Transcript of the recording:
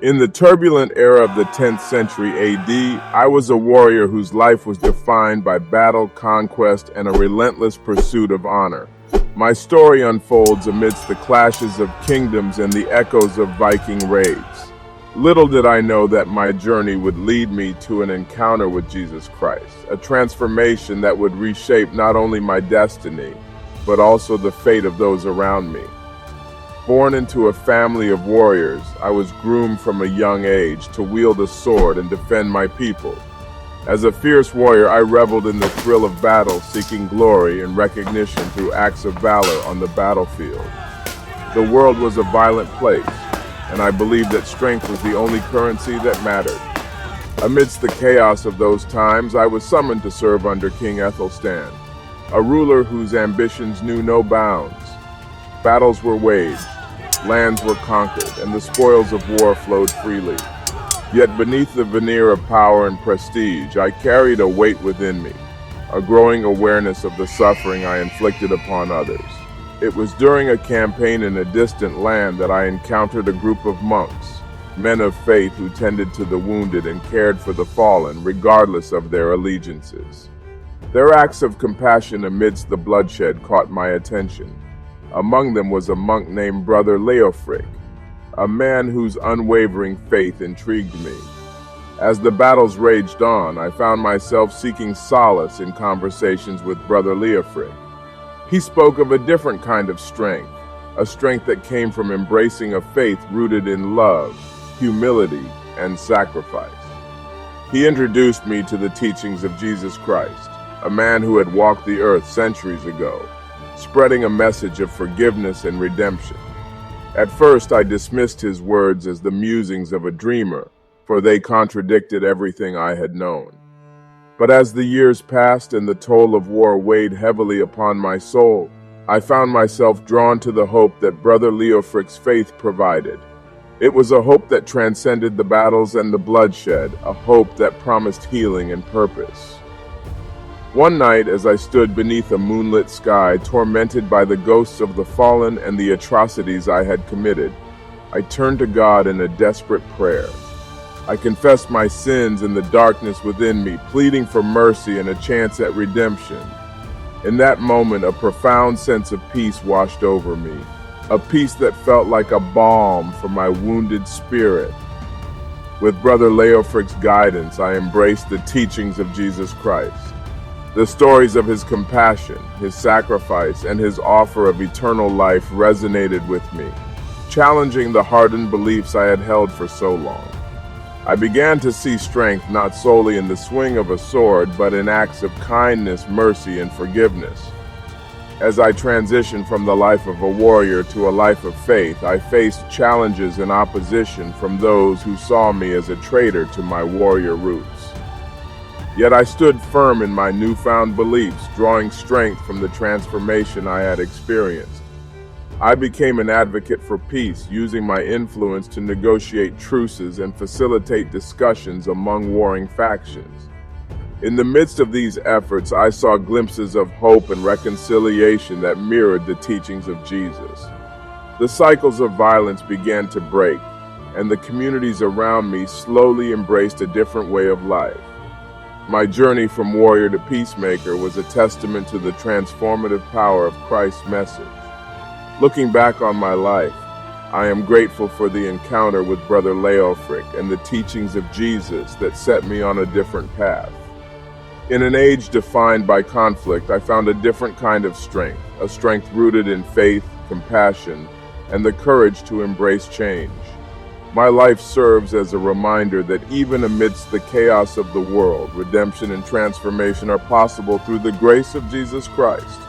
In the turbulent era of the 10th century AD, I was a warrior whose life was defined by battle, conquest, and a relentless pursuit of honor. My story unfolds amidst the clashes of kingdoms and the echoes of Viking raids. Little did I know that my journey would lead me to an encounter with Jesus Christ, a transformation that would reshape not only my destiny, but also the fate of those around me. Born into a family of warriors, I was groomed from a young age to wield a sword and defend my people. As a fierce warrior, I reveled in the thrill of battle, seeking glory and recognition through acts of valor on the battlefield. The world was a violent place, and I believed that strength was the only currency that mattered. Amidst the chaos of those times, I was summoned to serve under King Ethelstan, a ruler whose ambitions knew no bounds. Battles were waged, lands were conquered, and the spoils of war flowed freely. Yet beneath the veneer of power and prestige, I carried a weight within me, a growing awareness of the suffering I inflicted upon others. It was during a campaign in a distant land that I encountered a group of monks, men of faith who tended to the wounded and cared for the fallen, regardless of their allegiances. Their acts of compassion amidst the bloodshed caught my attention. Among them was a monk named Brother Leofric, a man whose unwavering faith intrigued me. As the battles raged on, I found myself seeking solace in conversations with Brother Leofric. He spoke of a different kind of strength, a strength that came from embracing a faith rooted in love, humility, and sacrifice. He introduced me to the teachings of Jesus Christ, a man who had walked the earth centuries ago, spreading a message of forgiveness and redemption. At first, I dismissed his words as the musings of a dreamer, for they contradicted everything I had known. But as the years passed and the toll of war weighed heavily upon my soul, I found myself drawn to the hope that Brother Leofric's faith provided. It was a hope that transcended the battles and the bloodshed, a hope that promised healing and purpose. One night, as I stood beneath a moonlit sky, tormented by the ghosts of the fallen and the atrocities I had committed, I turned to God in a desperate prayer. I confessed my sins and the darkness within me, pleading for mercy and a chance at redemption. In that moment, a profound sense of peace washed over me, a peace that felt like a balm for my wounded spirit. With Brother Leofric's guidance, I embraced the teachings of Jesus Christ. The stories of his compassion, his sacrifice, and his offer of eternal life resonated with me, challenging the hardened beliefs I had held for so long. I began to see strength not solely in the swing of a sword, but in acts of kindness, mercy, and forgiveness. As I transitioned from the life of a warrior to a life of faith, I faced challenges and opposition from those who saw me as a traitor to my warrior roots. Yet I stood firm in my newfound beliefs, drawing strength from the transformation I had experienced. I became an advocate for peace, using my influence to negotiate truces and facilitate discussions among warring factions. In the midst of these efforts, I saw glimpses of hope and reconciliation that mirrored the teachings of Jesus. The cycles of violence began to break, and the communities around me slowly embraced a different way of life. My journey from warrior to peacemaker was a testament to the transformative power of Christ's message. Looking back on my life, I am grateful for the encounter with Brother Leofric and the teachings of Jesus that set me on a different path. In an age defined by conflict, I found a different kind of strength, a strength rooted in faith, compassion, and the courage to embrace change. My life serves as a reminder that even amidst the chaos of the world, redemption and transformation are possible through the grace of Jesus Christ.